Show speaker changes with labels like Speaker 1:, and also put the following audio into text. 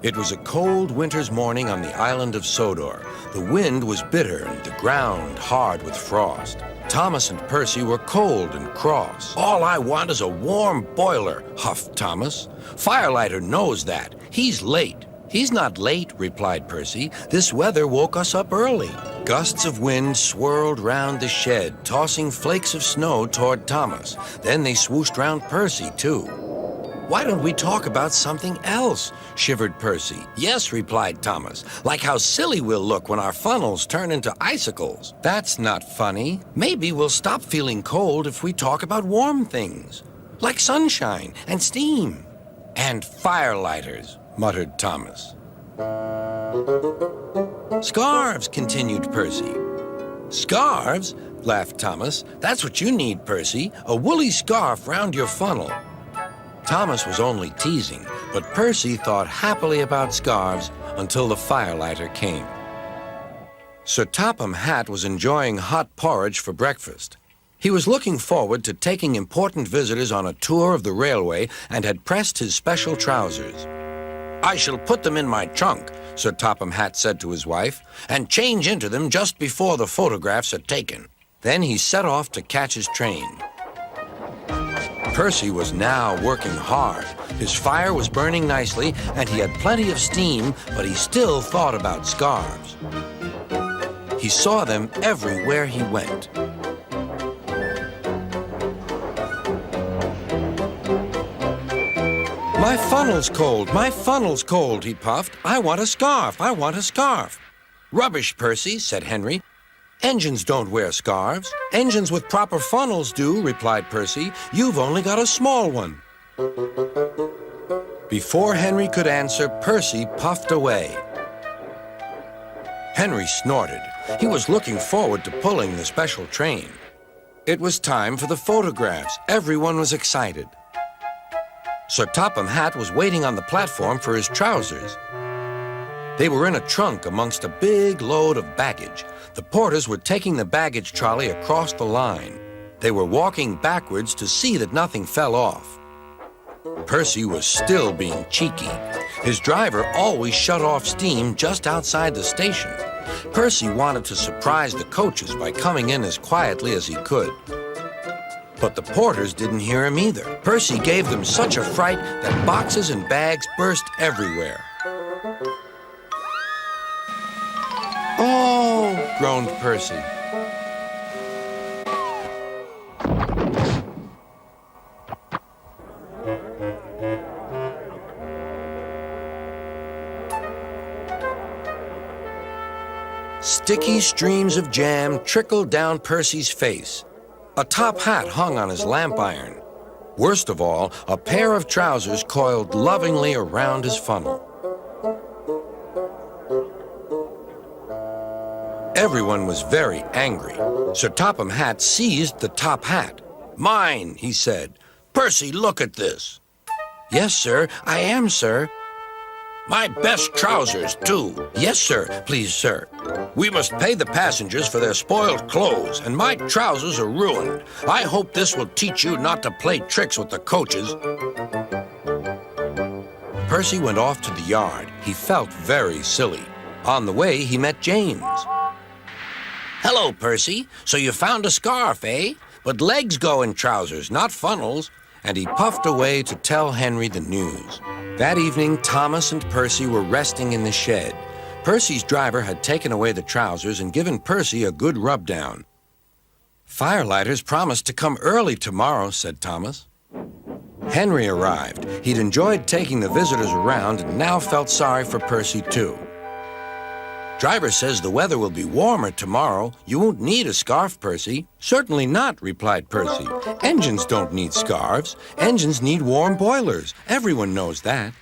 Speaker 1: It was a cold winter's morning on the island of Sodor. The wind was bitter and the ground hard with frost. Thomas and Percy were cold and cross. "All I want is a warm boiler," huffed Thomas. "Firelighter knows that. He's late." "He's not late," replied Percy. "This weather woke us up early." Gusts of wind swirled round the shed, tossing flakes of snow toward Thomas. Then they swooshed round Percy, too. "Why don't we talk about something else?" shivered Percy. "Yes," replied Thomas, "like how silly we'll look when our funnels turn into icicles." "That's not funny. Maybe we'll stop feeling cold if we talk about warm things, like sunshine and steam." "And firelighters," muttered Thomas. "Scarves," continued Percy. "Scarves?" laughed Thomas. "That's what you need, Percy, a woolly scarf round your funnel." Thomas was only teasing, but Percy thought happily about scarves until the firelighter came. Sir Topham Hatt was enjoying hot porridge for breakfast. He was looking forward to taking important visitors on a tour of the railway and had pressed his special trousers. "I shall put them in my trunk," Sir Topham Hatt said to his wife, "and change into them just before the photographs are taken." Then he set off to catch his train. Percy was now working hard. His fire was burning nicely, and he had plenty of steam, but he still thought about scarves. He saw them everywhere he went. "My funnel's cold, my funnel's cold," he puffed. "I want a scarf, I want a scarf." "Rubbish, Percy," said Henry. "Engines don't wear scarves." "Engines with proper funnels do," replied Percy. "You've only got a small one." Before Henry could answer, Percy puffed away. Henry snorted. He was looking forward to pulling the special train. It was time for the photographs. Everyone was excited. Sir Topham Hatt was waiting on the platform for his trousers. They were in a trunk amongst a big load of baggage. The porters were taking the baggage trolley across the line. They were walking backwards to see that nothing fell off. Percy was still being cheeky. His driver always shut off steam just outside the station. Percy wanted to surprise the coaches by coming in as quietly as he could. But the porters didn't hear him either. Percy gave them such a fright that boxes and bags burst everywhere. "Oh!" groaned Percy. Sticky streams of jam trickled down Percy's face. A top hat hung on his lamp iron. Worst of all, a pair of trousers coiled lovingly around his funnel. Everyone was very angry. Sir Topham Hatt seized the top hat. "Mine," he said. "Percy, look at this." "Yes, sir. I am, sir." "My best trousers, too." "Yes, sir. Please, sir." "We must pay the passengers for their spoiled clothes, and my trousers are ruined. I hope this will teach you not to play tricks with the coaches." Percy went off to the yard. He felt very silly. On the way, he met James. "Hello, Percy. So you found a scarf, eh? But legs go in trousers, not funnels." And he puffed away to tell Henry the news. That evening, Thomas and Percy were resting in the shed. Percy's driver had taken away the trousers and given Percy a good rub-down. "Firelighters promised to come early tomorrow," said Thomas. Henry arrived. He'd enjoyed taking the visitors around and now felt sorry for Percy, too. "Driver says the weather will be warmer tomorrow. You won't need a scarf, Percy." "Certainly not," replied Percy. "Engines don't need scarves. Engines need warm boilers. Everyone knows that."